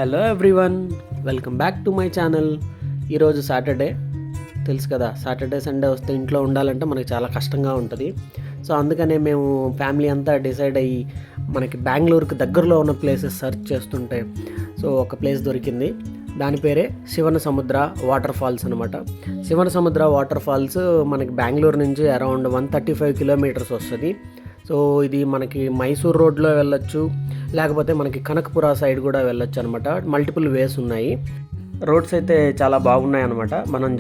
Hello everyone, welcome back to my channel. ఈరోజు Saturday, తెలుసు కదా, సాటర్డే సండే వస్తే ఇంట్లో ఉండాలంటే మనకి చాలా కష్టంగా ఉంటుంది. సో అందుకనే మేము ఫ్యామిలీ అంతా డిసైడ్ అయ్యి మనకి బెంగళూరుకి దగ్గరలో ఉన్న ప్లేసెస్ సెర్చ్ చేస్తుంటే సో ఒక ప్లేస్ దొరికింది. దాని పేరే శివనసముద్ర వాటర్ ఫాల్స్ అనమాట. శివనసముద్ర వాటర్ ఫాల్స్ మనకి బెంగళూరు నుంచి అరౌండ్ 135 కిలోమీటర్స్ వస్తుంది. సో ఇది మనకి మైసూర్ రోడ్లో వెళ్ళొచ్చు, లేకపోతే మనకి కనకపుర సైడ్ కూడా వెళ్ళొచ్చు అనమాట. మల్టిపుల్ వేస్ ఉన్నాయి. రోడ్స్ అయితే చాలా బాగున్నాయి అనమాట. మనం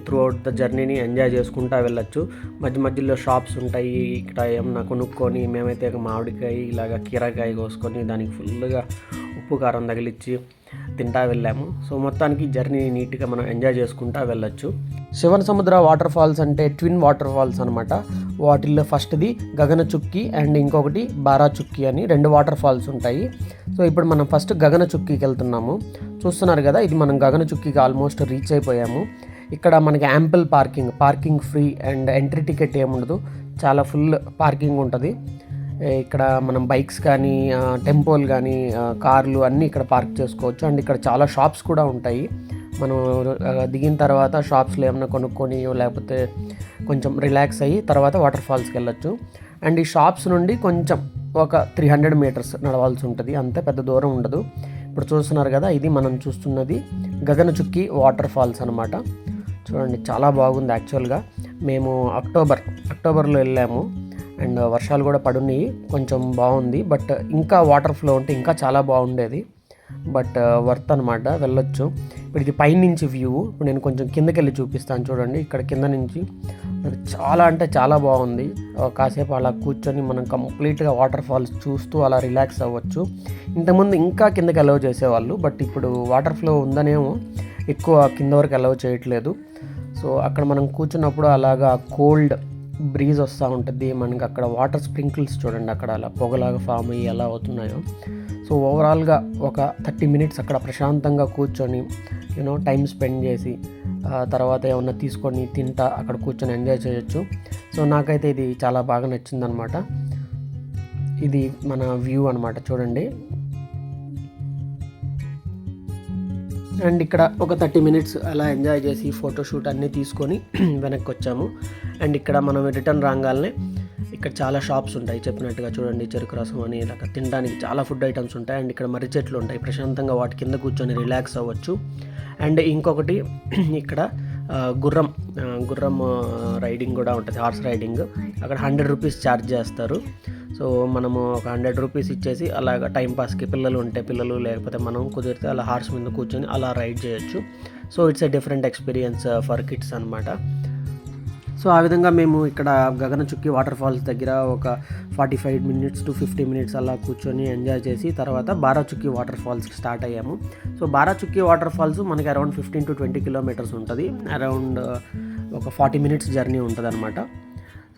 త్రూ అవుట్ ద జర్నీని ఎంజాయ్ చేసుకుంటూ వెళ్ళొచ్చు. మధ్య మధ్యలో షాప్స్ ఉంటాయి. ఇక్కడ ఏమన్నా కొనుక్కొని మేమైతే మామిడికాయ ఇలాగ కీరకాయ కోసుకొని దానికి ఫుల్గా ఉప్పు కారం తగిలిచ్చి తింటా వెళ్ళాము. సో మొత్తానికి జర్నీ నీట్గా మనం ఎంజాయ్ చేసుకుంటూ వెళ్ళొచ్చు. శివనసముద్ర వాటర్ ఫాల్స్ అంటే ట్విన్ వాటర్ ఫాల్స్ అనమాట. వాటిల్లో ఫస్ట్ది గగనచుక్కి అండ్ ఇంకొకటి బారాచుక్కి అని 2 వాటర్ ఫాల్స్ ఉంటాయి. సో ఇప్పుడు మనం ఫస్ట్ గగనచుక్కికి వెళ్తున్నాము. చూస్తున్నారు కదా, ఇది మనం గగనచుక్కికి ఆల్మోస్ట్ రీచ్ అయిపోయాము. ఇక్కడ మనకి ample parking free and entry ticket ఏముండదు, చాలా ఫుల్ పార్కింగ్ ఉంటుంది. ఇక్కడ మనం బైక్స్ కానీ టెంపోలు కానీ కార్లు అన్నీ ఇక్కడ పార్క్ చేసుకోవచ్చు. అండ్ ఇక్కడ చాలా షాప్స్ కూడా ఉంటాయి. మనం దిగిన తర్వాత షాప్స్లో ఏమైనా కొనుక్కొని లేకపోతే కొంచెం రిలాక్స్ అయ్యి తర్వాత వాటర్ ఫాల్స్కి వెళ్ళొచ్చు. అండ్ ఈ షాప్స్ నుండి కొంచెం ఒక 300 మీటర్స్ నడవాల్సి ఉంటుంది, అంతే, పెద్ద దూరం ఉండదు. ఇప్పుడు చూస్తున్నారు కదా, ఇది మనం చూస్తున్నది గగనచుక్కి వాటర్ ఫాల్స్ అనమాట. చూడండి, చాలా బాగుంది. యాక్చువల్గా మేము అక్టోబర్లో వెళ్ళాము అండ్ వర్షాలు కూడా పడున్నాయి, కొంచెం బాగుంది. బట్ ఇంకా వాటర్ ఫ్లో ఉంటే ఇంకా చాలా బాగుండేది. బట్ వర్త్ అనమాట, వెళ్ళొచ్చు. ఇప్పుడు ఇది పైనుంచి వ్యూ. ఇప్పుడు నేను కొంచెం కిందకి వెళ్ళి చూపిస్తాను. చూడండి, ఇక్కడ కింద నుంచి చాలా అంటే చాలా బాగుంది. కాసేపు అలా కూర్చొని మనం కంప్లీట్గా వాటర్ ఫాల్స్ చూస్తూ అలా రిలాక్స్ అవ్వచ్చు. ఇంతకుముందు ఇంకా కిందకి అలౌ చేసేవాళ్ళు, బట్ ఇప్పుడు వాటర్ ఫ్లో ఉందనేమో ఎక్కువ కింద వరకు అలౌ చేయట్లేదు. సో అక్కడ మనం కూర్చున్నప్పుడు అలాగా కోల్డ్ బ్రీజ్ వస్తూ ఉంటుంది. మనకి అక్కడ వాటర్ స్ప్రింకిల్స్ చూడండి, అక్కడ అలా పొగలాగా ఫామ్ అయ్యి ఎలా అవుతున్నాయో. సో ఓవరాల్గా ఒక 30 మినిట్స్ అక్కడ ప్రశాంతంగా కూర్చొని టైం స్పెండ్ చేసి తర్వాత ఏమన్నా తీసుకొని తింటా అక్కడ కూర్చొని ఎంజాయ్ చేయొచ్చు. సో నాకైతే ఇది చాలా బాగా నచ్చిందనమాట. ఇది మన వ్యూ అనమాట, చూడండి. అండ్ ఇక్కడ ఒక 30 మినిట్స్ అలా ఎంజాయ్ చేసి ఫోటోషూట్ అన్నీ తీసుకొని వెనక్కి వచ్చాము. అండ్ ఇక్కడ మనం రిటర్న్ రాగానే ఇక్కడ చాలా షాప్స్ ఉంటాయి. చెప్పినట్టుగా చూడండి, చెరుకు రసం అని ఇలా తినడానికి చాలా ఫుడ్ ఐటమ్స్ ఉంటాయి. అండ్ ఇక్కడ మర్రి చెట్లు ఉంటాయి, ప్రశాంతంగా వాటి కింద కూర్చొని రిలాక్స్ అవ్వచ్చు. అండ్ ఇంకొకటి ఇక్కడ గుర్రం రైడింగ్ కూడా ఉంటుంది, హార్స్ రైడింగ్. అక్కడ 100 రూపీస్ ఛార్జ్ చేస్తారు. సో మనము ఒక 100 రూపీస్ ఇచ్చేసి అలాగ టైంపాస్కి పిల్లలు ఉంటే పిల్లలు, లేకపోతే మనం కుదిరితే అలా హార్స్ మీద కూర్చొని అలా రైడ్ చేయొచ్చు. So it's a different experience for kids అనమాట. సో ఆ విధంగా మేము ఇక్కడ గగనచుక్కి వాటర్ ఫాల్స్ దగ్గర ఒక 45 మినిట్స్ టు 50 మినిట్స్ అలా కూర్చొని ఎంజాయ్ చేసి తర్వాత బారాచుక్కి వాటర్ ఫాల్స్కి స్టార్ట్ అయ్యాము. సో బారాచుక్కి వాటర్ ఫాల్స్ మనకి అరౌండ్ 15 to 20 కిలోమీటర్స్ ఉంటుంది. అరౌండ్ ఒక 40 మినిట్స్ జర్నీ ఉంటుంది అనమాట.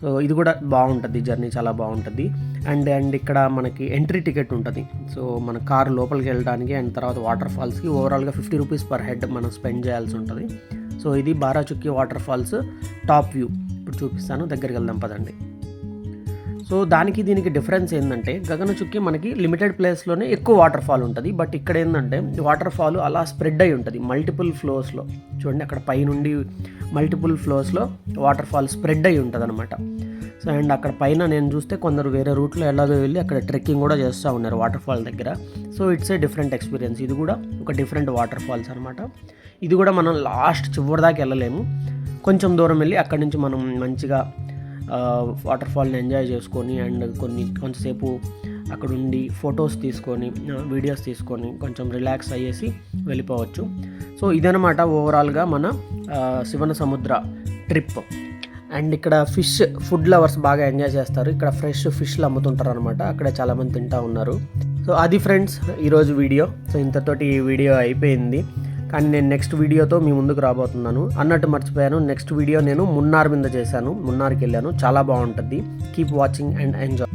సో ఇది కూడా బాగుంటుంది, జర్నీ చాలా బాగుంటుంది. అండ్ ఇక్కడ మనకి ఎంట్రీ టికెట్ ఉంటుంది. సో మన కారు లోపలికి వెళ్ళడానికి అండ్ తర్వాత వాటర్ ఫాల్స్కి ఓవరాల్గా 50 రూపీస్ పర్ హెడ్ మనం స్పెండ్ చేయాల్సి ఉంటుంది. సో ఇది బారాచుక్కి వాటర్ ఫాల్స్ టాప్ వ్యూ. ఇప్పుడు చూపిస్తాను, దగ్గరికి వెళ్దాం పదండి. సో దానికి దీనికి డిఫరెన్స్ ఏంటంటే, గగనచుక్కి మనకి లిమిటెడ్ ప్లేస్లోనే ఎక్కువ వాటర్ ఫాల్ ఉంటుంది. బట్ ఇక్కడ ఏంటంటే వాటర్ ఫాల్ అలా స్ప్రెడ్ అయి ఉంటుంది మల్టిపుల్ ఫ్లోస్లో. చూడండి, అక్కడ పైనుండి మల్టిపుల్ ఫ్లోస్లో వాటర్ ఫాల్ స్ప్రెడ్ అయి ఉంటుంది అనమాట. సో అండ్ అక్కడ పైన నేను చూస్తే కొందరు వేరే రూట్లో ఎలాగో వెళ్ళి అక్కడ ట్రెక్కింగ్ కూడా చేస్తూ ఉన్నారు వాటర్ ఫాల్ దగ్గర. So it's a different experience. ఇది కూడా ఒక డిఫరెంట్ వాటర్ ఫాల్స్ అనమాట. ఇది కూడా మనం లాస్ట్ చివరి దాకా వెళ్ళలేము, కొంచెం దూరం వెళ్ళి అక్కడి నుంచి మనం మంచిగా వాటర్ ఫాల్ని ఎంజాయ్ చేసుకొని అండ్ కొంచెంసేపు అక్కడ ఉండి ఫొటోస్ తీసుకొని వీడియోస్ తీసుకొని కొంచెం రిలాక్స్ అయ్యేసి వెళ్ళిపోవచ్చు. సో ఇదనమాట ఓవరాల్గా మన శివనసముద్ర ట్రిప్. అండ్ ఇక్కడ ఫుడ్ లవర్స్ బాగా ఎంజాయ్ చేస్తారు. ఇక్కడ ఫ్రెష్ ఫిష్లు అమ్ముతుంటారు అనమాట, అక్కడే చాలామంది తింటూ ఉన్నారు. సో అది ఫ్రెండ్స్ ఈరోజు వీడియో. సో ఇంతతోటి ఈ వీడియో అయిపోయింది. కానీ నేను నెక్స్ట్ వీడియోతో మీ ముందుకు రాబోతున్నాను. అన్నట్టు మర్చిపోయాను, నెక్స్ట్ వీడియో నేను మున్నార్ మీద చేశాను. మున్నార్కి వెళ్ళాను, చాలా బాగుంటుంది. Keep watching and enjoy.